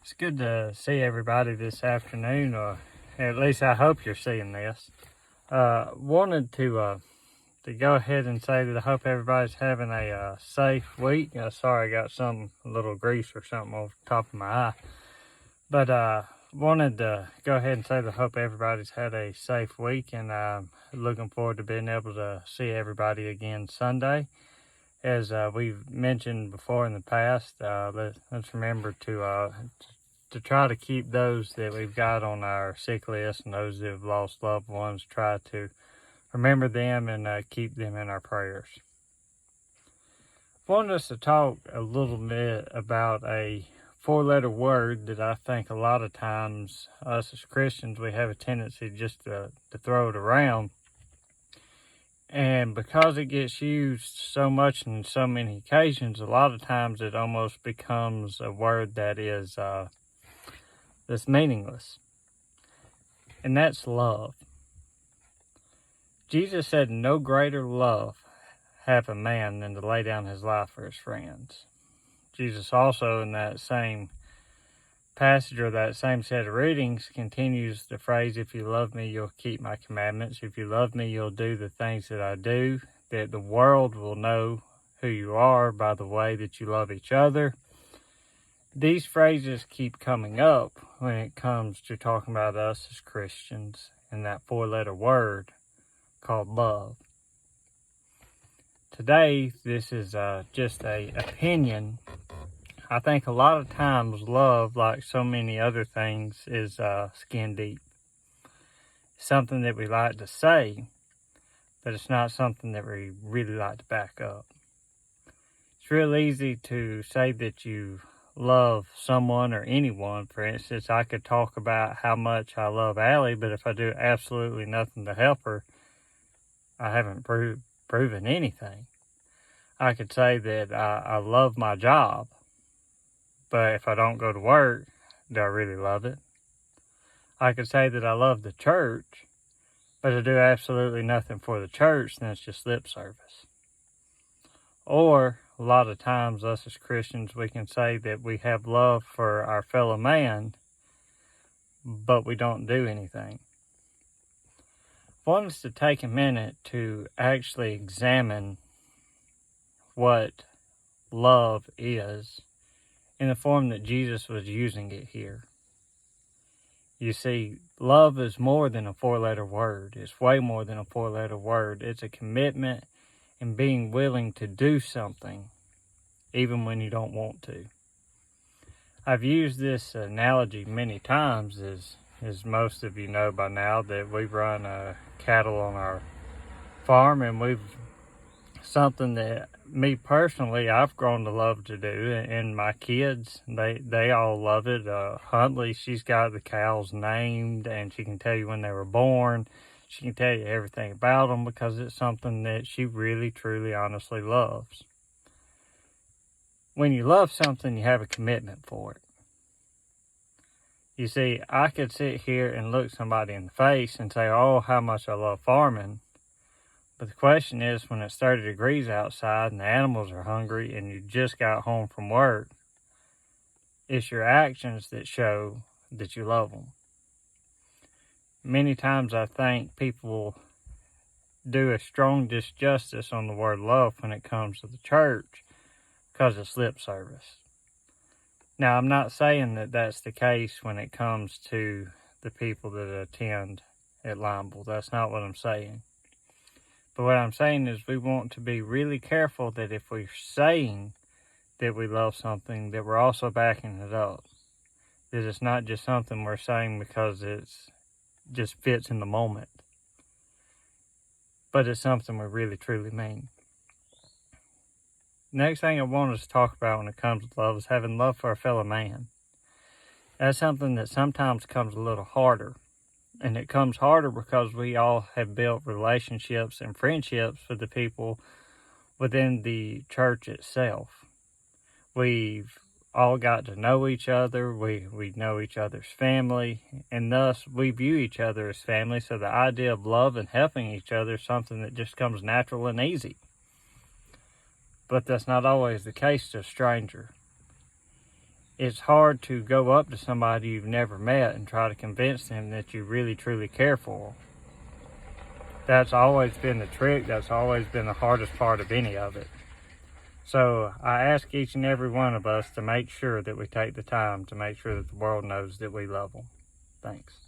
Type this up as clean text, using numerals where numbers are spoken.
It's good to see everybody this afternoon, or at least I hope you're seeing this. Wanted to go ahead and say that I hope everybody's having a safe week. Sorry, I got a little grease or something over the top of my eye. But wanted to go ahead and say that I hope everybody's had a safe week, and looking forward to being able to see everybody again Sunday. As we've mentioned before in the past, let's remember to try to keep those that we've got on our sick list and those that have lost loved ones, try to remember them and keep them in our prayers. I wanted us to talk a little bit about a four-letter word that I think a lot of times us as Christians, we have a tendency just to throw it around. And because it gets used so much in so many occasions, a lot of times it almost becomes a word that is that's meaningless. And that's love. Jesus said, "No greater love hath a man than to lay down his life for his friends." Jesus also, in that same passage or that same set of readings, continues the phrase, "If you love me, you'll keep my commandments. If you love me, you'll do the things that I do, that the world will know who you are by the way that you love each other." These phrases keep coming up when it comes to talking about us as Christians and that four-letter word called love. Today, this is just an opinion. I think a lot of times love, like so many other things, is skin deep. Something that we like to say, but it's not something that we really like to back up. It's real easy to say that you love someone or anyone. For instance, I could talk about how much I love Allie, but if I do absolutely nothing to help her, I haven't proven anything. I could say that I love my job, but if I don't go to work, do I really love it? I could say that I love the church, but I do absolutely nothing for the church, then it's just lip service. Or a lot of times us as Christians, we can say that we have love for our fellow man, but we don't do anything. I want us to take a minute to actually examine what love is in the form that Jesus was using it here. You see, love is more than a four-letter word. It's way more than a four-letter word. It's a commitment and being willing to do something even when you don't want to. I've used this analogy many times, as most of you know by now, that we run cattle on our farm, and something that me personally I've grown to love to do, and my kids, they all love it. Huntley, she's got the cows named, and she can tell you when they were born. She can tell you everything about them because it's something that she really, truly, honestly loves. When you love something, you have a commitment for it. You see, I could sit here and look somebody in the face and say, "Oh, how much I love farming." But the question is, when it's 30 degrees outside and the animals are hungry and you just got home from work, it's your actions that show that you love them. Many times I think people do a strong disjustice on the word love when it comes to the church because it's lip service. Now, I'm not saying that that's the case when it comes to the people that attend at Lineville. That's not what I'm saying. But what I'm saying is we want to be really careful that if we're saying that we love something, that we're also backing it up. That it's not just something we're saying because it's just fits in the moment, but it's something we really truly mean. Next thing I want us to talk about when it comes to love is having love for a fellow man. That's something that sometimes comes a little harder, and it comes harder because we all have built relationships and friendships with the people within the church itself. We've all got to know each other. We know each other's family, and thus we view each other as family. So the idea of love and helping each other is something that just comes natural and easy. But that's not always the case to a stranger. it's hard to go up to somebody you've never met and try to convince them that you really truly care for them. That's always been the trick. That's always been the hardest part of any of it. So I ask each and every one of us to make sure that we take the time to make sure that the world knows that we love them. Thanks.